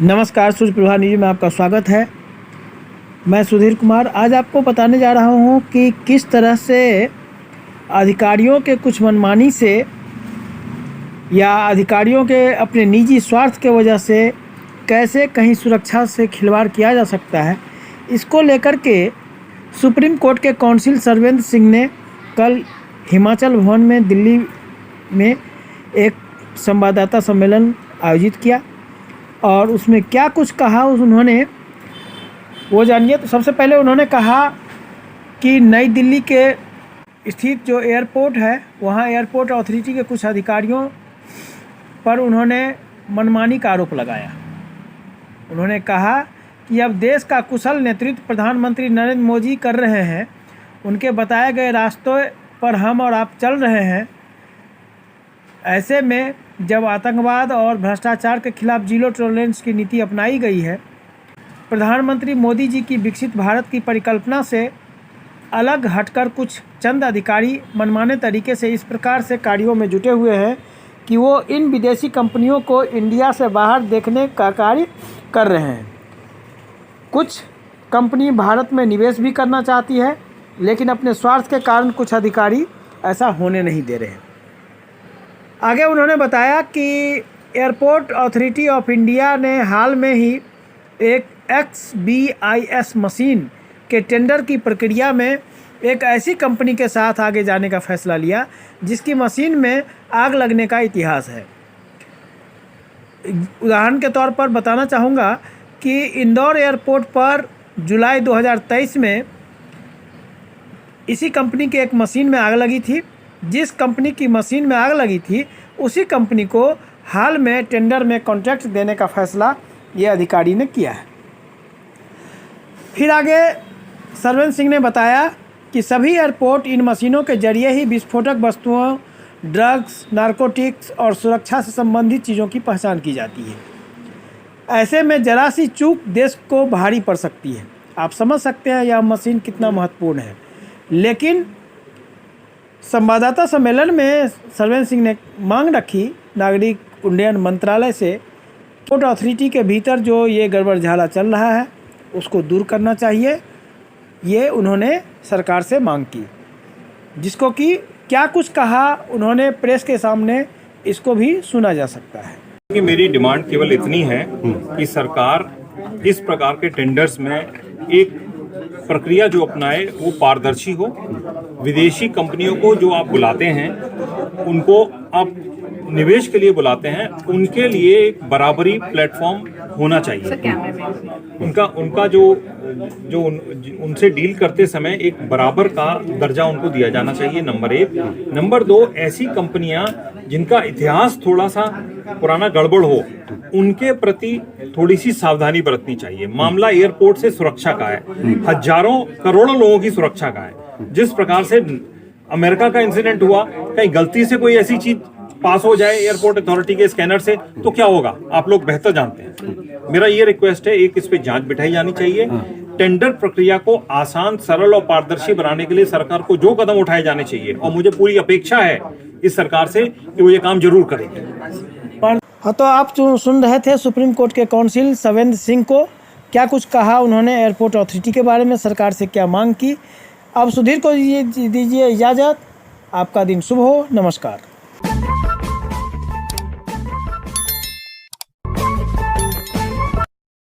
नमस्कार, सूर्य प्रभा न्यूज में आपका स्वागत है। मैं सुधीर कुमार आज आपको बताने जा रहा हूं कि किस तरह से अधिकारियों के कुछ मनमानी से या अधिकारियों के अपने निजी स्वार्थ के वजह से कैसे कहीं सुरक्षा से खिलवाड़ किया जा सकता है। इसको लेकर के सुप्रीम कोर्ट के काउंसिल सर्वेंद्र सिंह ने कल हिमाचल भवन में दिल्ली में एक संवाददाता सम्मेलन आयोजित किया और उसमें क्या कुछ कहा उन्होंने वो जानिए। तो सबसे पहले उन्होंने कहा कि नई दिल्ली के स्थित जो एयरपोर्ट है वहाँ एयरपोर्ट अथॉरिटी के कुछ अधिकारियों पर उन्होंने मनमानी का आरोप लगाया। उन्होंने कहा कि अब देश का कुशल नेतृत्व प्रधानमंत्री नरेंद्र मोदी कर रहे हैं, उनके बताए गए रास्तों पर हम और आप चल रहे हैं। ऐसे में जब आतंकवाद और भ्रष्टाचार के खिलाफ जीरो टॉलरेंस की नीति अपनाई गई है, प्रधानमंत्री मोदी जी की विकसित भारत की परिकल्पना से अलग हटकर कुछ चंद अधिकारी मनमाने तरीके से इस प्रकार से कार्यों में जुटे हुए हैं कि वो इन विदेशी कंपनियों को इंडिया से बाहर देखने का कार्य कर रहे हैं। कुछ कंपनी भारत में निवेश भी करना चाहती है, लेकिन अपने स्वार्थ के कारण कुछ अधिकारी ऐसा होने नहीं दे रहे हैं। आगे उन्होंने बताया कि एयरपोर्ट अथॉरिटी ऑफ इंडिया ने हाल में ही एक XBIS मशीन के टेंडर की प्रक्रिया में एक ऐसी कंपनी के साथ आगे जाने का फैसला लिया जिसकी मशीन में आग लगने का इतिहास है। उदाहरण के तौर पर बताना चाहूँगा कि इंदौर एयरपोर्ट पर जुलाई 2023 में इसी कंपनी की एक मशीन में आग लगी थी। जिस कंपनी की मशीन में आग लगी थी उसी कंपनी को हाल में टेंडर में कॉन्ट्रैक्ट देने का फैसला ये अधिकारी ने किया है। फिर आगे सर्वेंद्र सिंह ने बताया कि सभी एयरपोर्ट इन मशीनों के जरिए ही विस्फोटक वस्तुओं, ड्रग्स, नारकोटिक्स और सुरक्षा से संबंधित चीज़ों की पहचान की जाती है। ऐसे में जरा सी चूक देश को भारी पड़ सकती है। आप समझ सकते हैं यह मशीन कितना महत्वपूर्ण है। लेकिन संवाददाता सम्मेलन में सर्वेंद्र सिंह ने मांग रखी नागरिक उड्डयन मंत्रालय से एयरपोर्ट अथॉरिटी के भीतर जो ये गड़बड़ झाला चल रहा है उसको दूर करना चाहिए। ये उन्होंने सरकार से मांग की, जिसको कि क्या कुछ कहा उन्होंने प्रेस के सामने, इसको भी सुना जा सकता है। कि मेरी डिमांड केवल इतनी है कि सरकार इस प्रकार के टेंडर्स में एक प्रक्रिया जो अपनाए वो पारदर्शी हो। विदेशी कंपनियों को जो आप बुलाते हैं, उनको आप निवेश के लिए बुलाते हैं, उनके लिए एक बराबरी प्लेटफॉर्म होना चाहिए। उनका जो उनसे डील करते समय एक बराबर का दर्जा उनको दिया जाना चाहिए, नंबर 1। नंबर 2, ऐसी कंपनियां जिनका इतिहास थोड़ा सा पुराना गड़बड़ हो, उनके प्रति थोड़ी सी सावधानी बरतनी चाहिए। मामला एयरपोर्ट से सुरक्षा का है, हजारों करोड़ों लोगों की सुरक्षा का है। जिस प्रकार से अमेरिका का इंसिडेंट हुआ, कहीं गलती से कोई ऐसी चीज पास हो जाए एयरपोर्ट अथॉरिटी के स्कैनर से तो क्या होगा, आप लोग बेहतर जानते हैं। मेरा ये रिक्वेस्ट है, एक इस पे जांच बिठाई जानी चाहिए। टेंडर प्रक्रिया को आसान, सरल और पारदर्शी बनाने के लिए सरकार को जो कदम उठाए जाने चाहिए, और मुझे पूरी अपेक्षा है इस सरकार से कि वो ये काम जरूर करेगी। हाँ, तो आप सुन रहे थे सुप्रीम कोर्ट के काउंसिल सर्वेंद्र सिंह को क्या कुछ कहा उन्होंने एयरपोर्ट अथॉरिटी के बारे में, सरकार से क्या मांग की। अब सुधीर को दीजिए इजाज़त। आपका दिन शुभ हो। नमस्कार।